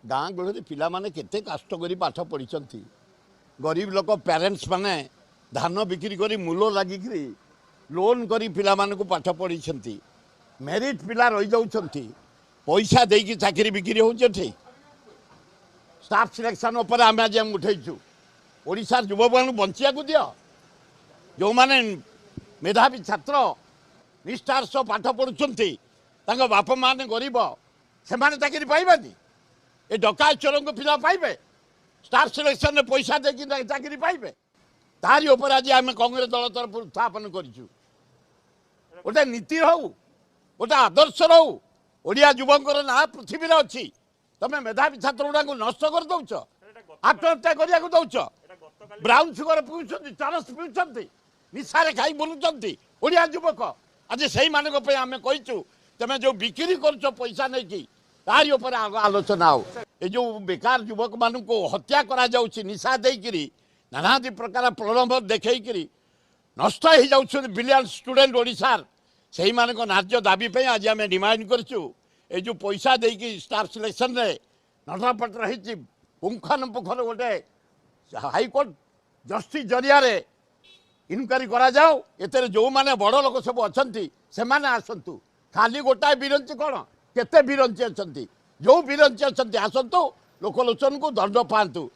गाँ गहली पिलाने केते कष्ट कर पाठ पढ़ी गरीब लोक पेरेंट्स माने धान बिक्री कर मूल लगिक लोन कर पिलाମାନଙ୍କୁ पाठ पढ़ी मेरिट पिला रही जाऊँच पैसा देकी चाकरी बिक्री होती स्टाफ सिलेक्शन उपर आम आज उठेचु ओडिशा युवक मान बंचिया दियो जो माने मेधावी छात्र निष्ठार सह पाठ पढ़ुंट बापा माने गरीब से चाकरी पाइबानी ए डका चोर को पिला पाइबे स्टाफ सिलेक्शन पैसा देकी चाकरी पाइबे तारी उपर आज आम कांग्रेस दल तरफ उत्थापन करूँ गोटे नीति हो गोटे आदर्श हो ओडिया युवकर ना पृथ्वी अच्छी तमें मेधावी छात्र गुड़ा नष्ट कर दौच आत्महत्या करने दौच ब्राउन सुगर पीछे चरस पीछे निशारे खाई बुलूं ओडिया युवक आज से आम कहीचु तमें जो बिक्री कर पैसा नहीं तारी उपर आलोचना हो ये जो बेकार युवक मान हत्या करा निशा देकर नाना प्रकार प्रलोभ देखकर नष्ट हो जाऊँ ब्रिलियंट स्टूडेंट ओडिशार से न्याय दाबी आज आम डिमांड करूँ ये जो पैसा देकी स्टाफ सिलेक्शन रे नटपट रही पुंखानुपुखर गोटे हाईकोर्ट जस्टिस जरिया इनक्वारी करा जाओ एते जो माने बड़ लोक सब अच्छा से आसतु खाली गोटाए बिरंची कौन केते बिरंची अच्छा जो बिरंची अच्छा आसतु लोकलोचन को दंड पातु